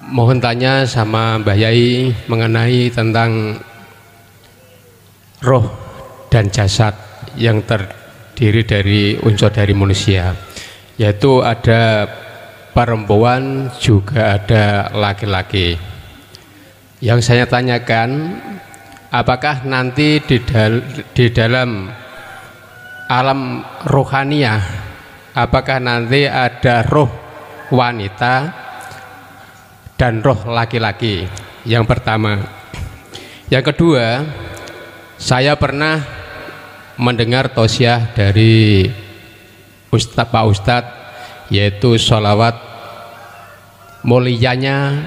Mohon tanya sama Mbah Yai mengenai tentang roh dan jasad yang terdiri dari unsur dari manusia, yaitu ada perempuan juga ada laki-laki. Yang saya tanyakan, apakah nanti di dalam alam rohaniah, apakah nanti ada roh wanita dan roh laki-laki? Yang pertama. Yang kedua, saya pernah mendengar tausiah dari Pak Ustadz, yaitu sholawat mulianya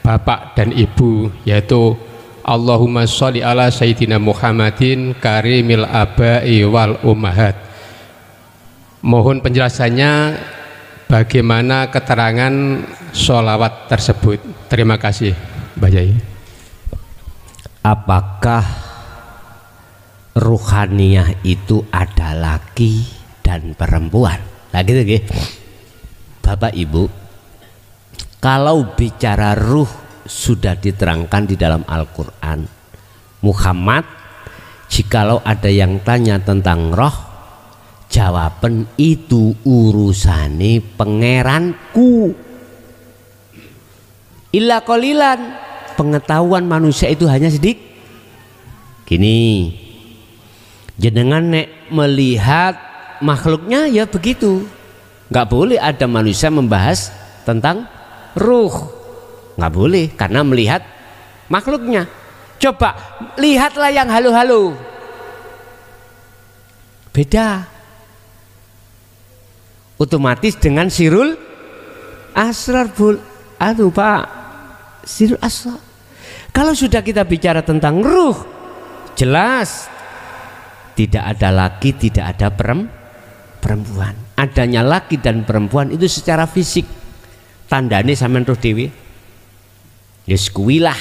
bapak dan ibu, yaitu Allahumma sholli ala sayyidina Muhammadin karimil abai wal ummahat. Mohon penjelasannya, bagaimana keterangan sholawat tersebut. Terima kasih Mbak Yai. Apakah ruhaniyah itu ada laki dan perempuan? Nah gitu gitu. Bapak Ibu, kalau bicara ruh sudah diterangkan di dalam Al-Quran. Muhammad, jikalau ada yang tanya tentang roh, jawaban itu urusane pangeranku. Illa qalilan, pengetahuan manusia itu hanya sedikit. Gini, jenengan nek melihat makhluknya ya begitu. Nggak boleh ada manusia membahas tentang ruh, nggak boleh, karena melihat makhluknya. Coba lihatlah yang halu-halu, beda otomatis dengan sirul asrar. Aduh Pak, sirul asrar. Kalau sudah kita bicara tentang ruh, jelas tidak ada laki, tidak ada perempuan. Adanya laki dan perempuan itu secara fisik, tandane sampean roh dewi. Yes kuwilah.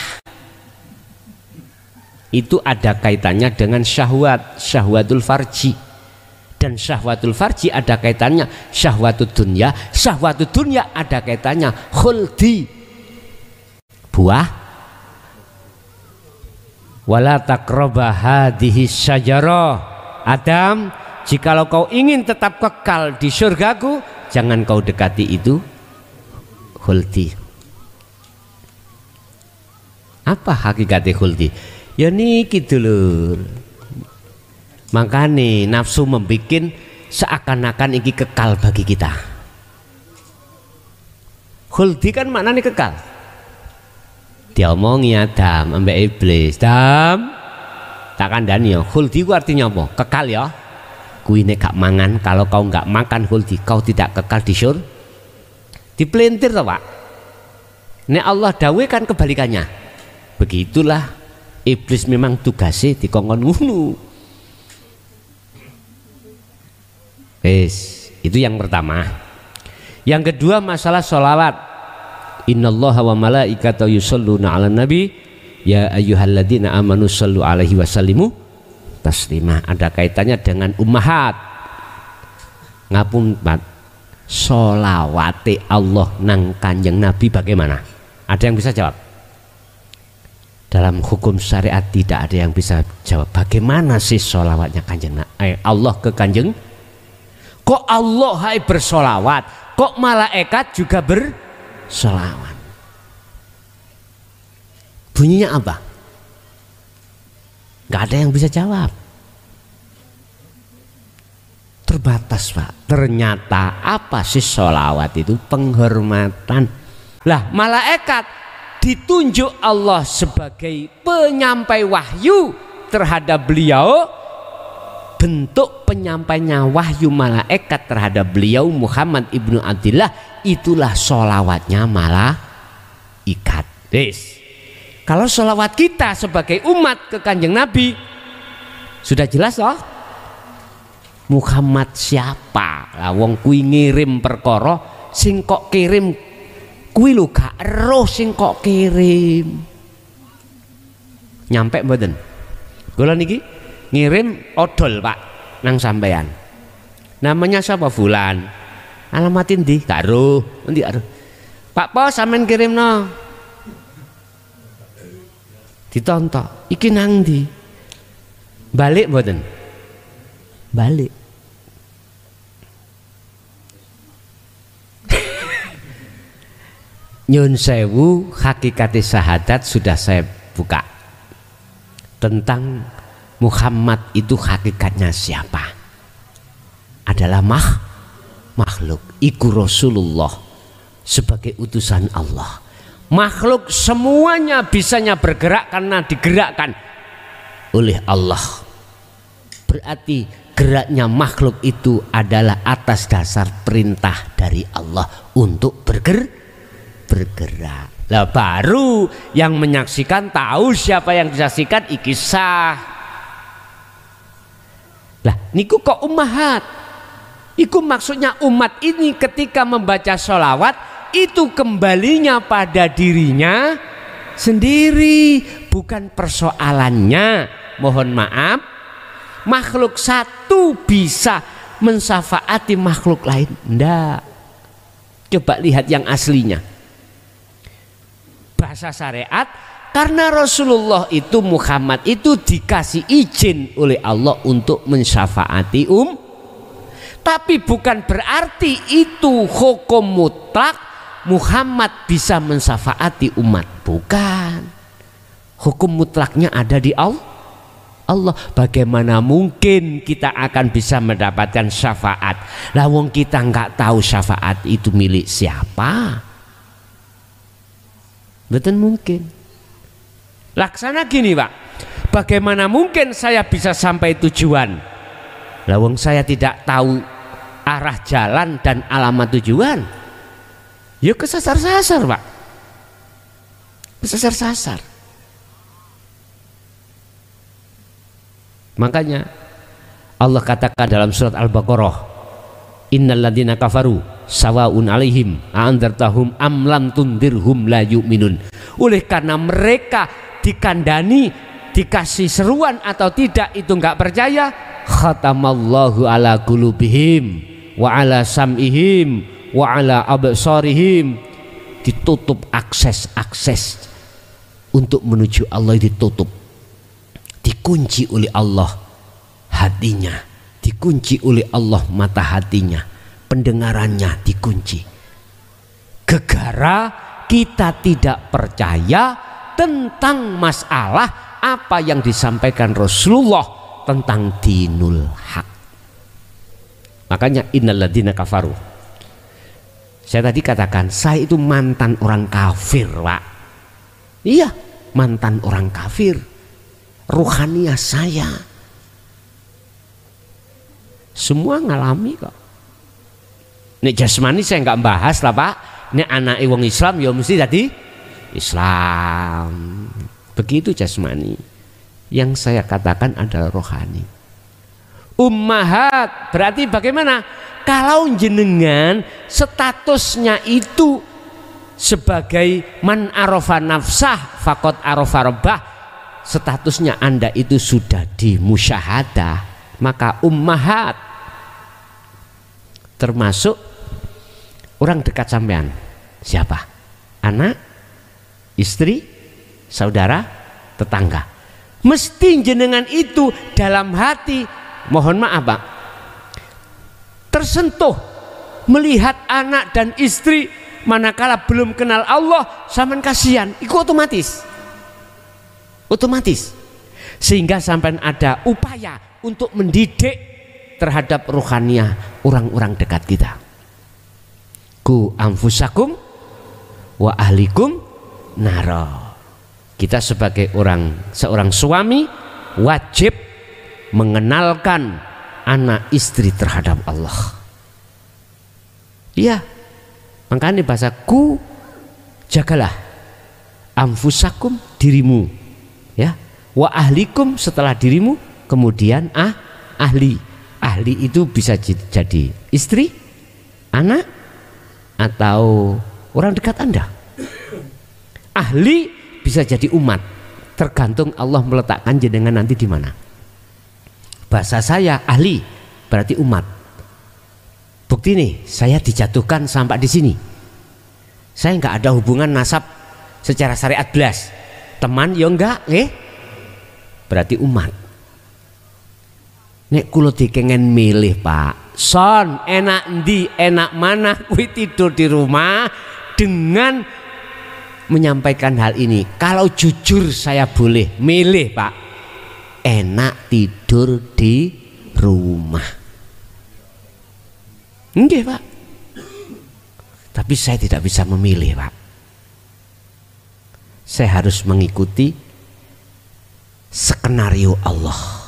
Itu ada kaitannya dengan syahwat, syahwatul farji. Dan syahwatul farji ada kaitannya syahwatul dunya. Syahwatul dunya ada kaitannya khuldi, buah. Wala taqraba hadhihi syajarah. Adam, jikalau kau ingin tetap kekal di surgaku, jangan kau dekati itu khuldi. Apa hakikatnya khuldi? Ya niki dulur. Makanya nafsu membikin seakan-akan ini kekal bagi kita. Khuldi kan maknanya kekal. Diomongi Adam ambek iblis, Adam tak kandani ya. Khuldi itu artinya apa? Kekal ya. Kui nek gak mangan, kalau kau gak makan khuldi, kau tidak kekal di syurga. Dipelintir toh Pak. Nek Allah dawe kan kebalikannya. Begitulah iblis memang tugasnya dikongkon ngunu. Itu yang pertama. Yang kedua masalah sholawat. Innallaha wa malaikatahu yusholluna 'alan nabi ya ayyuhalladzina amanu shollu 'alaihi wasallimu taslima. Ada kaitannya dengan ummahat. Ngapun Pak, sholawate Allah nang Kanjeng Nabi bagaimana? Ada yang bisa jawab? Dalam hukum syariat tidak ada yang bisa jawab. Bagaimana sih sholawatnya Kanjeng Allah ke Kanjeng? Kok Allah hai bersolawat, kok malaikat juga bersolawat? Bunyinya apa? Gak ada yang bisa jawab. Terbatas Pak. Ternyata apa sih solawat itu? Penghormatan. Lah malaikat ditunjuk Allah sebagai penyampai wahyu terhadap beliau. Bentuk penyampainya wahyu malaikat terhadap beliau Muhammad ibnu Abdillah, itulah sholawatnya malaikat. Kalau sholawat kita sebagai umat ke Kanjeng Nabi sudah jelas loh. Muhammad siapa? Lah wong kuwi ngirim perkara, sing kok kirim kuwi lho gak eruh sing kok kirim. Nyampe mboten? Kula niki ngirim odol Pak nang sampean. Namanya siapa? Fulan. Alamatin di karo, endi karo? Pak Pos sampean kirimno. Ditonton, iki nang ndi? Balik mboten? Balik. Nyun sewu, hakikat syahadat sudah saya buka. Tentang Muhammad itu hakikatnya siapa? Adalah makhluk. Iku Rasulullah sebagai utusan Allah. Makhluk semuanya bisanya bergerak karena digerakkan oleh Allah. Berarti geraknya makhluk itu adalah atas dasar perintah dari Allah untuk bergerak. Lah baru yang menyaksikan tahu siapa yang disaksikan iki sah. Lah niku kok ummahat. Iku maksudnya umat ini ketika membaca sholawat itu kembalinya pada dirinya sendiri, bukan persoalannya. Mohon maaf, makhluk satu bisa mensafaati makhluk lain, ndak. Coba lihat yang aslinya. Bahasa syariat, karena Rasulullah itu Muhammad itu dikasih izin oleh Allah untuk mensyafaati tapi bukan berarti itu hukum mutlak Muhammad bisa mensyafaati umat, bukan. Hukum mutlaknya ada di Allah. Bagaimana mungkin kita akan bisa mendapatkan syafaat? Lah wong kita nggak tahu syafaat itu milik siapa. Betul mungkin. Laksana gini Pak, bagaimana mungkin saya bisa sampai tujuan? Lah wong saya tidak tahu arah jalan dan alamat tujuan. Ya kesasar-sasar Pak, kesasar-sasar. Makanya Allah katakan dalam surat Al-Baqarah, innal ladzina kafaru sawaun alaihim a'andzartahum am lam tundirhum la yu'minun. Oleh karena mereka dikandani, dikasih seruan atau tidak itu enggak percaya, khatamallahu ala qulubihim wa ala sam'ihim wa ala absarihim. Ditutup akses untuk menuju Allah, ditutup, dikunci oleh Allah hatinya, dikunci oleh Allah mata hatinya, pendengarannya dikunci. Gegara kita tidak percaya tentang masalah apa yang disampaikan Rasulullah tentang dinul haq. Makanya innalladzina kafaru. Saya tadi katakan saya itu mantan orang kafir Pak. Iya, mantan orang kafir. Ruhaniah saya semua ngalami kok. Nek jasmani saya nggak bahas lah Pak. Nek anak wong Islam ya mesti tadi Islam. Begitu jasmani. Yang saya katakan adalah rohani. Ummahat berarti bagaimana? Kalau jenengan statusnya itu sebagai man arafa nafsah faqad arafa rabbah, statusnya Anda itu sudah dimusyahadah, maka ummahat termasuk orang dekat sampean. Siapa? Anak, istri, saudara, tetangga. Mesti jenengan itu dalam hati, mohon maaf Pak, tersentuh melihat anak dan istri manakala belum kenal Allah, sampean kasihan, itu otomatis sehingga sampean ada upaya untuk mendidik terhadap rohaniah orang-orang dekat kita. Ku anfusakum wa ahlikum naro. Kita sebagai seorang suami wajib mengenalkan anak istri terhadap Allah. Iya, makanya bahasaku jagalah anfusakum, dirimu, ya, wa ahlikum setelah dirimu, kemudian ahli itu bisa jadi istri, anak, atau orang dekat Anda. Ahli bisa jadi umat, tergantung Allah meletakkan jenengan nanti di mana. Bahasa saya ahli berarti umat. Bukti nih, saya dijatuhkan sampai di sini. Saya nggak ada hubungan nasab secara syariat belas. Teman ya enggak, nggih. Berarti umat. Nek kula dikengen milih, Pak. Son, enak ndi, enak mana kuwi tidur di rumah dengan menyampaikan hal ini. Kalau jujur saya boleh milih, Pak. Enak tidur di rumah. Nggih, Pak. Tapi saya tidak bisa memilih, Pak. Saya harus mengikuti skenario Allah.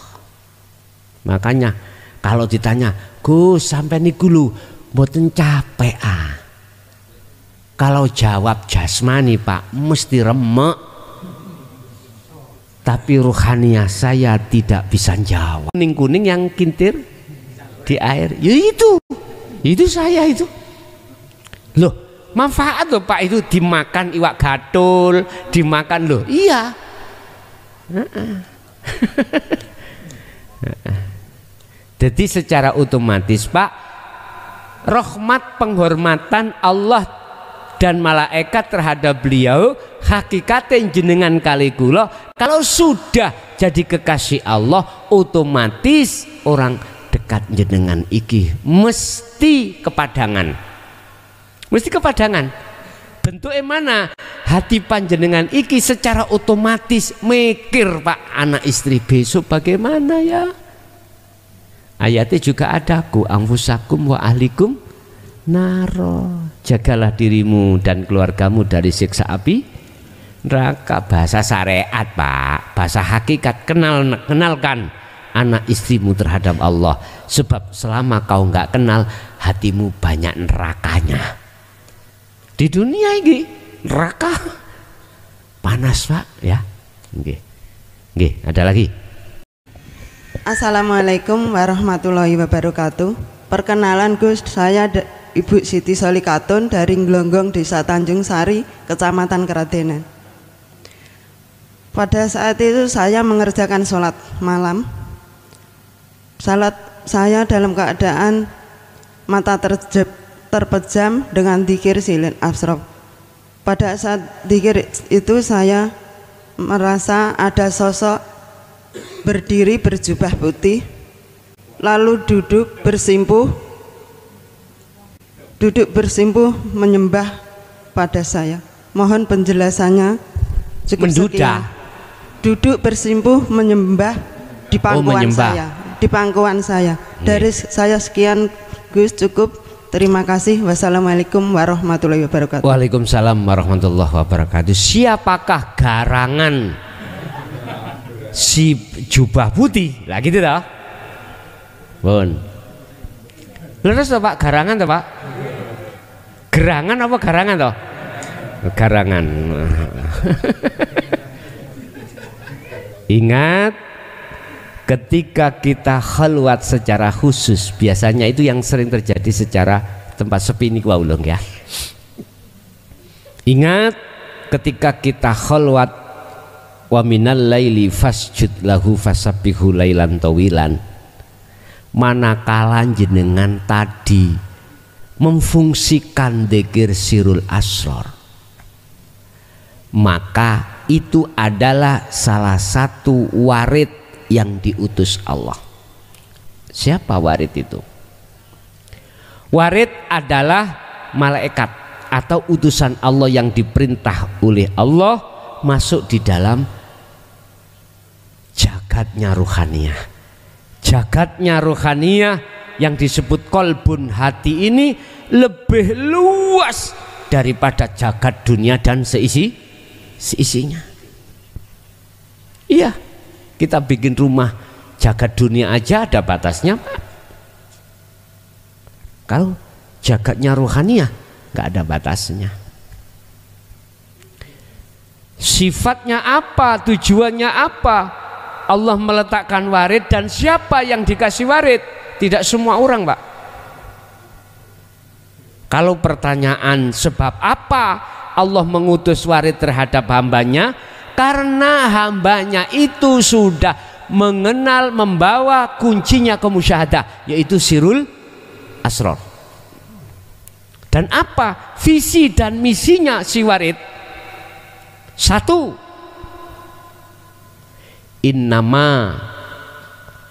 Makanya kalau ditanya, Gus sampai niku lho mboten capek ah. Kalau jawab jasmani, Pak, mesti remek. Tapi ruhaniah saya tidak bisa jawab. Kuning-kuning yang kintir di air, ya itu saya itu. Loh, manfaat loh Pak, itu dimakan iwak gatul, dimakan loh. Iya. Jadi secara otomatis, Pak, rahmat penghormatan Allah dan malaikat terhadap beliau hakikaten jenengan kali kula kalau sudah jadi kekasih Allah, otomatis orang dekat jenengan iki mesti kepadangan. Mesti kepadangan. Bentuknya mana? Hati panjenengan iki secara otomatis mikir, Pak, anak istri besok bagaimana ya? Ayatnya juga ada, ku anfusakum wa ahlikum naro. Jagalah dirimu dan keluargamu dari siksa api neraka. Bahasa syariat, Pak. Bahasa hakikat, kenalkan anak istrimu terhadap Allah. Sebab selama kau nggak kenal, hatimu banyak nerakanya. Di dunia ini neraka panas, Pak, ya. Nggih, ada lagi. Assalamualaikum warahmatullahi wabarakatuh. Perkenalan Gus, saya Ibu Siti Solikatun dari Glonggong, Desa Tanjung Sari, Kecamatan Keradenan. Pada saat itu saya mengerjakan sholat malam. Salat saya dalam keadaan mata terpejam dengan dzikir silin asrof. Pada saat dzikir itu saya merasa ada sosok berdiri berjubah putih, lalu duduk bersimpuh menyembah pada saya. Mohon penjelasannya. Cukup sekian. Duduk bersimpuh menyembah di pangkuan saya. Di pangkuan saya. Dari saya sekian, Gus, cukup. Terima kasih. Wassalamualaikum warahmatullahi wabarakatuh. Waalaikumsalam warahmatullahi wabarakatuh. Siapakah garangan si jubah putih? Lah gitu toh? Bon. Leres toh, Pak, garangan toh, Pak? Gerangan apa garangan toh? Garangan. Ingat, ketika kita khalwat secara khusus, biasanya itu yang sering terjadi secara tempat sepi ini ulung ya. Ingat, ketika kita khalwat, wa minal laili fasjud lahu fasabbihu lailan tawilan, manakala jenengan tadi memfungsikan dzikir sirul asrar, maka itu adalah salah satu warid yang diutus Allah. Siapa warid itu? Warid adalah malaikat atau utusan Allah yang diperintah oleh Allah masuk di dalam jagatnya ruhaniyah. Jagatnya ruhaniyah yang disebut kolbun hati ini lebih luas daripada jagat dunia dan seisinya. Iya, kita bikin rumah jagat dunia aja ada batasnya, Pak. Kalau jagatnya ruhaniyah nggak ada batasnya. Sifatnya apa? Tujuannya apa? Allah meletakkan warid, dan siapa yang dikasih warid? Tidak semua orang, Pak. Kalau pertanyaan sebab apa Allah mengutus warid terhadap hambanya, karena hambanya itu sudah mengenal, membawa kuncinya ke musyahadah, yaitu sirul asrar. Dan apa visi dan misinya si warid? Satu, innama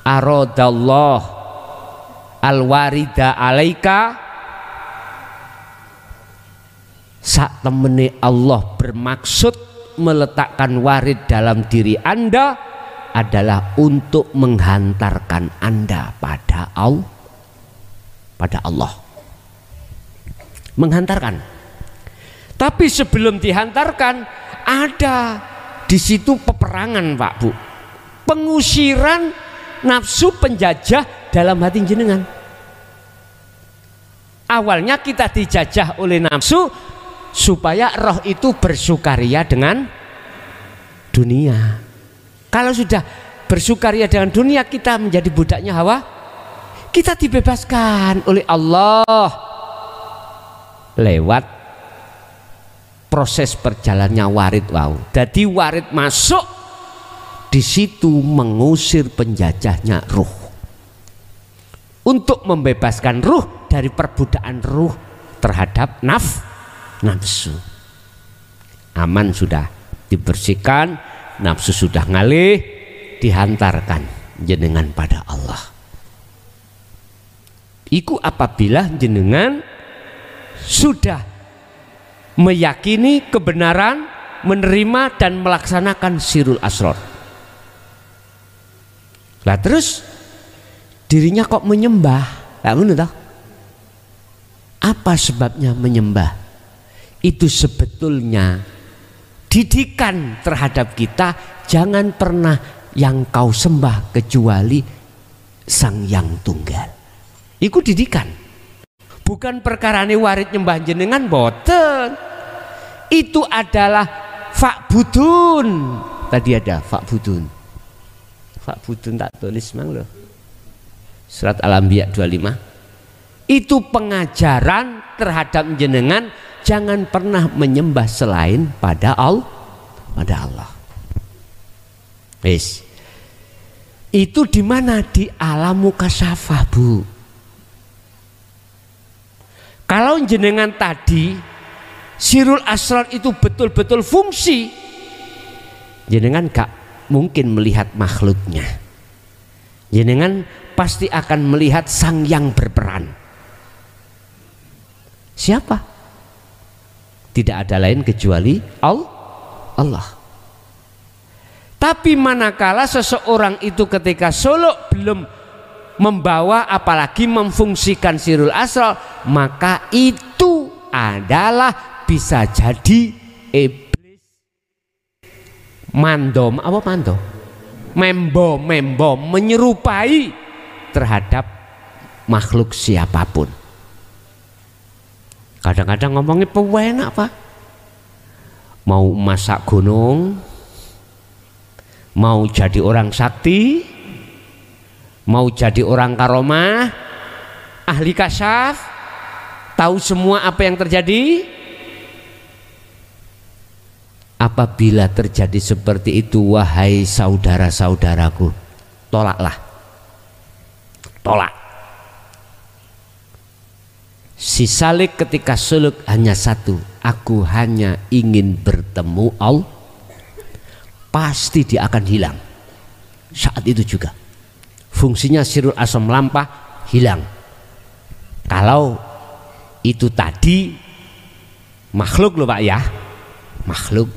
aradallah al-warida alaika, sak temene Allah bermaksud meletakkan warid dalam diri Anda adalah untuk menghantarkan Anda pada Allah. Menghantarkan. Tapi sebelum dihantarkan ada di situ peperangan, Pak Bu. Pengusiran nafsu penjajah dalam hati jenengan. Awalnya kita dijajah oleh nafsu supaya roh itu bersukaria dengan dunia. Kalau sudah bersukaria dengan dunia, kita menjadi budaknya hawa. Kita dibebaskan oleh Allah lewat proses perjalannya warid. Wow. Jadi warid masuk di situ mengusir penjajahnya ruh untuk membebaskan ruh dari perbudakan ruh terhadap nafsu. Aman sudah dibersihkan, nafsu sudah ngalih, dihantarkan jenengan pada Allah. Iku apabila jenengan sudah meyakini kebenaran, menerima dan melaksanakan sirul asrar. Lah terus dirinya kok menyembah? Lah ngono toh? Apa sebabnya menyembah? Itu sebetulnya didikan terhadap kita, jangan pernah yang kau sembah kecuali Sang Yang Tunggal. Iku didikan. Bukan perkarane warid nyembah jenengan, boten. Itu adalah fa'budun. Tadi ada fa'budun. Fa'budun tak tulis mang loh. Surat Al-Anbiya 25. Itu pengajaran terhadap jenengan, jangan pernah menyembah selain pada Allah. Wis. Itu di mana? Di alam mukasyafah, Bu. Kalau jenengan tadi sirul asrar itu betul-betul fungsi, jenengan gak mungkin melihat makhluknya. Jenengan pasti akan melihat sang yang berperan. Siapa? Tidak ada lain kecuali Allah. Tapi manakala seseorang itu ketika suluk belum membawa apalagi memfungsikan sirul asrar, maka itu adalah bisa jadi iblis mandom, apa mandom? Membo menyerupai terhadap makhluk siapapun. Kadang-kadang ngomongnya pewenak Pak, mau masak gunung, mau jadi orang sakti, mau jadi orang karomah, ahli kasyaf, tahu semua apa yang terjadi. Apabila terjadi seperti itu, wahai saudara-saudaraku, tolaklah. Tolak. Si Salik ketika suluk hanya satu, aku hanya ingin bertemu Allah. Pasti dia akan hilang. Saat itu juga fungsinya sirul asrar melampah hilang. Kalau itu tadi makhluk loh Pak ya, makhluk,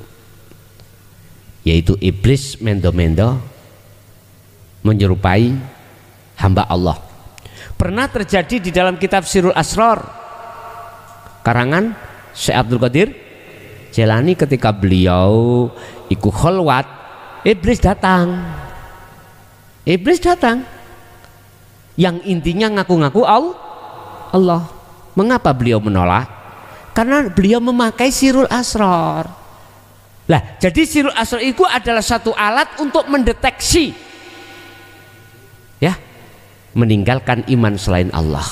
yaitu iblis mendo-mendo menyerupai hamba Allah. Pernah terjadi di dalam kitab Sirul Asrar karangan Syekh Abdul Qadir Jailani, ketika beliau ikut kholwat, iblis datang. Iblis datang yang intinya ngaku-ngaku Allah. Mengapa beliau menolak? Karena beliau memakai Sirul Asrar. Lah, jadi Sirul Asrar itu adalah satu alat untuk mendeteksi ya, meninggalkan iman selain Allah.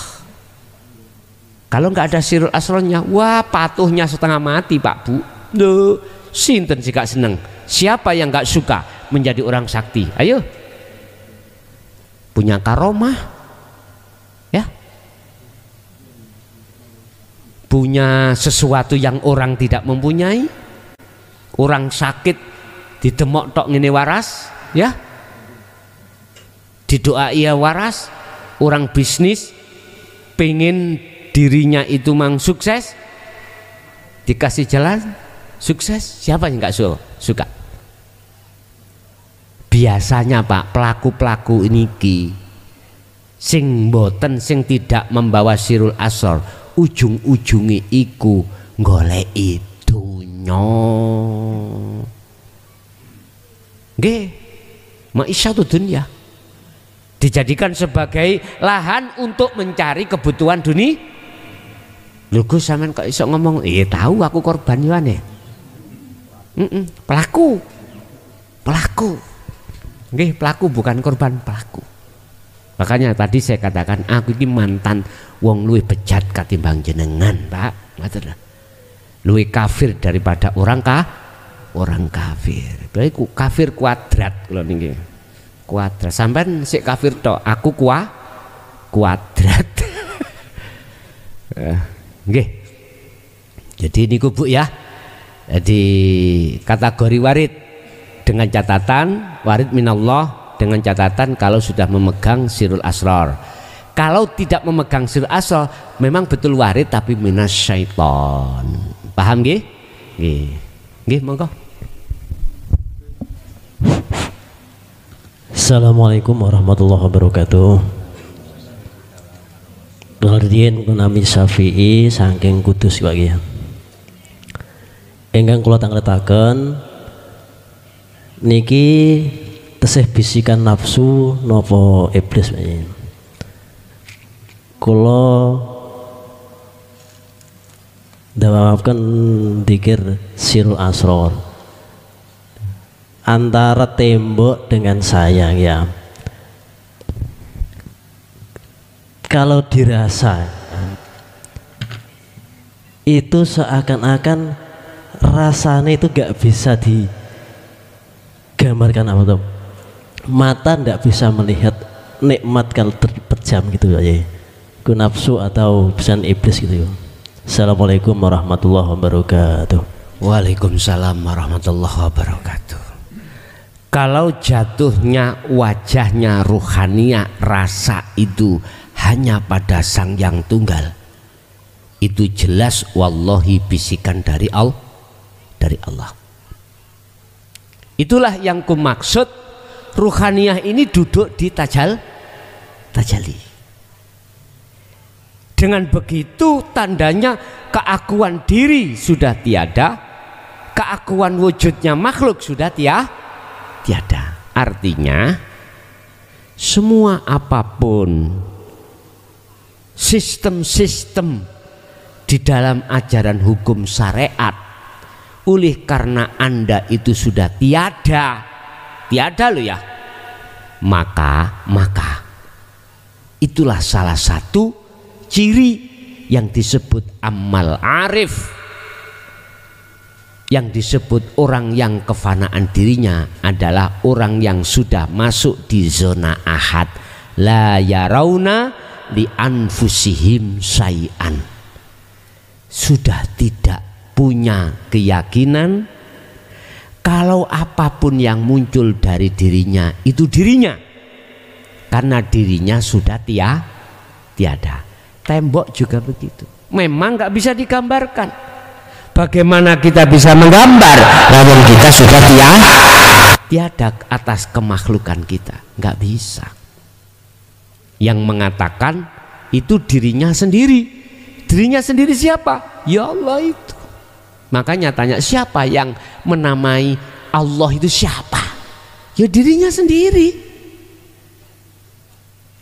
Kalau nggak ada Sirul Asrarnya, wah patuhnya setengah mati Pak Bu. Duh, sinten sih gak seneng? Siapa yang nggak suka menjadi orang sakti? Ayo, punya karomah ya, punya sesuatu yang orang tidak mempunyai. Orang sakit didemok tok ngene waras, ya. Didoa ia waras. Orang bisnis pengen dirinya itu mang sukses, dikasih jalan sukses, siapa yang nggak suka? Biasanya Pak, pelaku-pelaku ini sing boten, sing tidak membawa sirul asor, ujung-ujungi iku goleki dunya. Nggih, ma'isyatu dunya dijadikan sebagai lahan untuk mencari kebutuhan dunia. Lho Gus sampean kok iso ngomong, tahu aku korban yuane. Pelaku. Nggih, pelaku bukan korban, pelaku. Makanya tadi saya katakan aku ini mantan wong luwih bejat katimbang jenengan, Pak. Ngoten lho. Luwih kafir daripada orang kafir. Berarti kafir kuadrat kula niki. Kuadrat. Sampean sik kafir tok, aku kuadrat. Nggih. Jadi niku Bu ya. Jadi kategori warid dengan catatan warid minallah, dengan catatan kalau sudah memegang sirul asrar. Kalau tidak memegang sirul asrar memang betul warid tapi minas syaiton. Paham nggih? Nggih. Nggih, monggo. Assalamualaikum warahmatullahi wabarakatuh. Nardien kunami Syafi'i saking Kudus Pak ya. Ingkang kula tangletaken niki tesih bisikan nafsu napa iblis Pak ya. Kula dawaken dzikir sirul asrar antara tembok dengan saya ya. Kalau dirasa itu seakan-akan rasanya itu gak bisa digambarkan apa tuh. Mata gak bisa melihat nikmat kalau terpejam gitu ya. Ku nafsu atau pesan iblis gitu ya. Assalamualaikum warahmatullahi wabarakatuh. Waalaikumsalam warahmatullahi wabarakatuh. Kalau jatuhnya wajahnya ruhania rasa itu hanya pada Sang Yang Tunggal, itu jelas wallahi bisikan dari Allah. Itulah yang kumaksud ruhaniah ini duduk di tajalli. Dengan begitu tandanya keakuan diri sudah tiada, keakuan wujudnya makhluk sudah tiada. Artinya semua apapun sistem-sistem di dalam ajaran hukum syariat, oleh karena Anda itu sudah tiada loh ya, maka itulah salah satu ciri yang disebut amal arif, yang disebut orang yang kefanaan dirinya adalah orang yang sudah masuk di zona ahad, la yarauna li anfusihim syai'an, sudah tidak punya keyakinan kalau apapun yang muncul dari dirinya itu dirinya, karena dirinya sudah tiada. Tembok juga begitu, memang nggak bisa digambarkan. Bagaimana kita bisa menggambar namun kita sudah tiada atas kemakhlukan kita, nggak bisa. Yang mengatakan itu dirinya sendiri. Dirinya sendiri siapa? Ya Allah itu. Makanya tanya siapa yang menamai Allah itu siapa? Ya dirinya sendiri.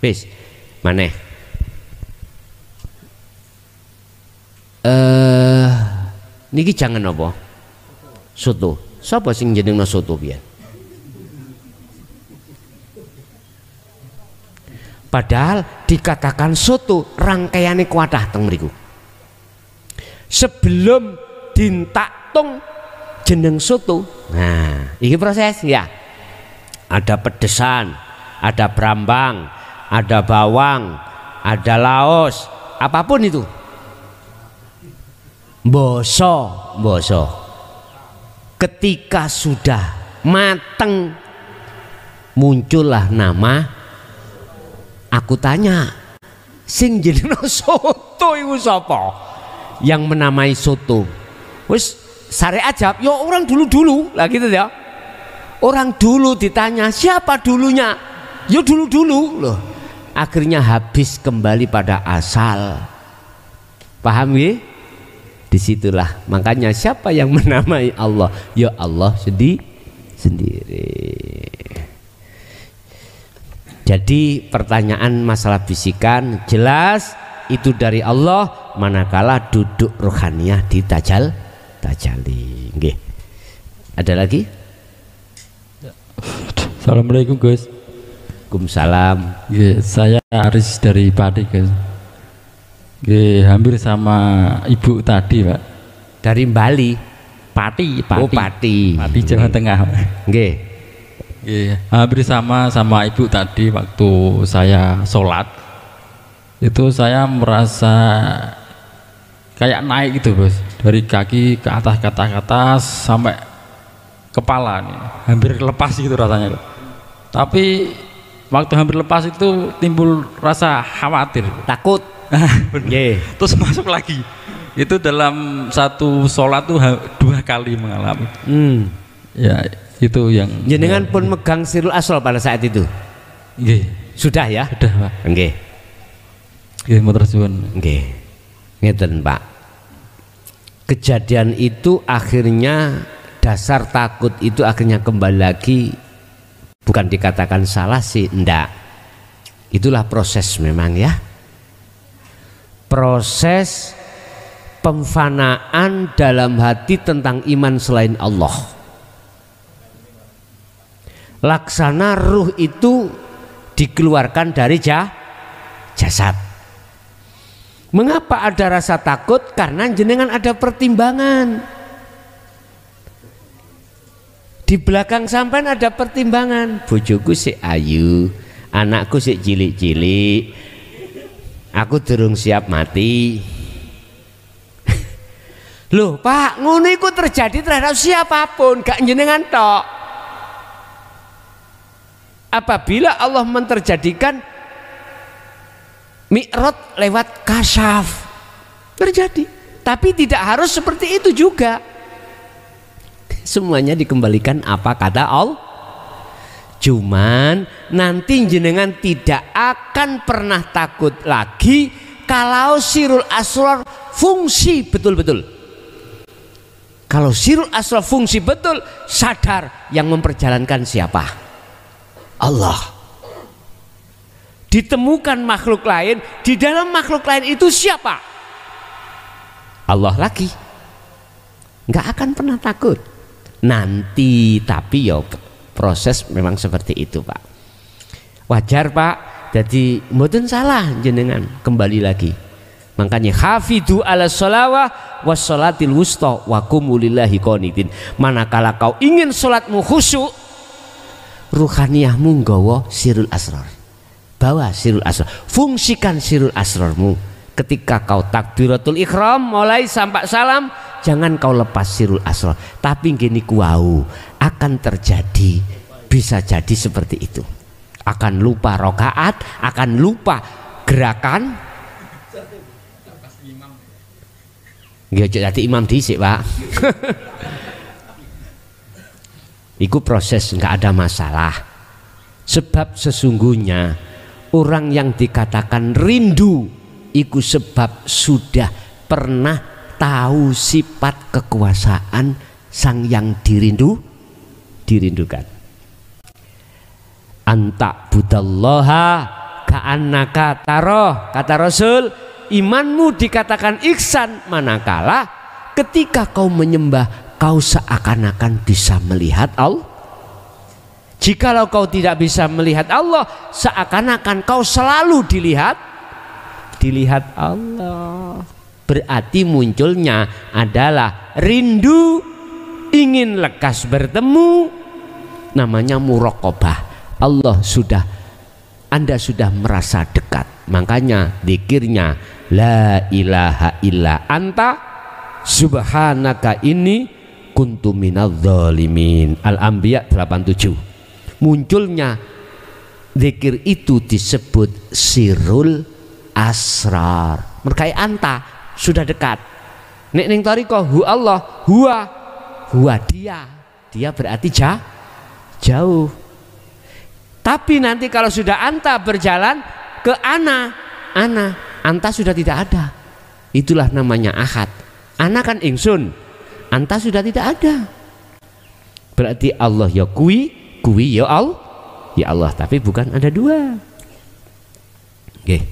Wis, maneh. Niki jangan apa? Soto. Sapa sing jenengna soto pian? Padahal dikatakan soto rangkaiane kuatah teng mriku. Sebelum dintaktung jeneng soto. Nah, ini proses ya. Ada pedesan, ada brambang, ada bawang, ada laos, apapun itu. Boso. Ketika sudah mateng muncullah nama, aku tanya, sing jenenge soto iku sapa? Yang menamai soto. Wis sare ajab, ya orang dulu-dulu lah gitu ya. Orang dulu ditanya, siapa dulunya? Ya dulu-dulu loh. Akhirnya habis kembali pada asal. Paham ya? Disitulah makanya siapa yang menamai Allah? Ya Allah sendiri. Jadi pertanyaan masalah bisikan jelas itu dari Allah, manakala duduk rohaniyah ditajali. Nggih. Ada lagi? Assalamualaikum Gus. Waalaikumsalam. Saya Aris dari Pati Gus. Hampir sama ibu tadi Pak. Dari Bali. Pati. Oh Pati. Pati Jawa Tengah. Nggih. Hampir sama ibu tadi waktu saya sholat. Itu saya merasa kayak naik gitu Bos. Dari kaki ke atas sampai kepala nih. Hampir lepas gitu rasanya. Tapi waktu hampir lepas itu timbul rasa khawatir, takut. Terus masuk lagi. Itu dalam satu sholat tuh 2 kali mengalami. Ya itu yang. Jenengan pun megang sirul asror pada saat itu. Sudah ya? Sudah Pak. Nggih. Matur suwun. Nggih. Ngeten Pak. Kejadian itu akhirnya dasar takut itu akhirnya kembali lagi. Bukan dikatakan salah sih, enggak. Itulah proses memang ya. Proses pemfanaan dalam hati tentang iman selain Allah. Laksana ruh itu dikeluarkan dari jasad. Mengapa ada rasa takut? Karena jenengan ada pertimbangan. Di belakang sampean ada pertimbangan. Bojoku sik ayu, anakku sik cilik-cilik, aku durung siap mati. Loh Pak, ngono iku terjadi terhadap siapapun, gak jenengan tok. Apabila Allah menterjadikan mi'raj lewat kasyaf, terjadi. Tapi tidak harus seperti itu juga. Semuanya dikembalikan apa kata Allah. Cuman nanti jenengan tidak akan pernah takut lagi kalau sirul asrar fungsi betul-betul. Kalau sirul asrar fungsi betul, sadar yang memperjalankan siapa? Allah. Ditemukan makhluk lain, di dalam makhluk lain itu siapa? Allah lagi. Nggak akan pernah takut. Nanti tapi ya proses memang seperti itu Pak. Wajar Pak. Jadi mboten salah jenengan kembali lagi. Makanya hafidu ala sholawah was sholatil wusta wa qumu lillahi qanitin. Manakala kau ingin sholatmu khusyuk, ruhaniyahmu nggawa sirul asrar. Bawa sirul asrar. Fungsikan sirul asrarmu. Ketika kau takbiratul ihram mulai sampai salam, jangan kau lepas sirul asrar. Tapi gini kuau akan terjadi, bisa jadi seperti itu. Akan lupa rokaat, akan lupa gerakan. Nggih jadi imam dhisik Pak. Iku proses, nggak ada masalah. Sebab sesungguhnya orang yang dikatakan rindu iku sebab sudah pernah tahu sifat kekuasaan sang yang dirindukan. Anta budallaha ka'annaka taroh, kata Rasul, imanmu dikatakan ihsan manakala ketika kau menyembah kau seakan-akan bisa melihat Allah. Jikalau kau tidak bisa melihat Allah, seakan-akan kau selalu dilihat Allah. Berarti munculnya adalah rindu, ingin lekas bertemu, namanya muraqabah. Anda sudah merasa dekat. Makanya zikirnya la ilaha illa anta subhanaka ini kuntu minadz-dzalimin. Al-Anbiya 87. Munculnya zikir itu disebut sirul asrar. Merkai anta sudah dekat. Nek ning thariqah hu Allah, huwa dia berarti jauh. Tapi nanti kalau sudah anta berjalan ke ana, anta sudah tidak ada. Itulah namanya ahad. Ana kan ingsun, anta sudah tidak ada. Berarti Allah ya kuwi ya Allah, tapi bukan ada dua. Oke.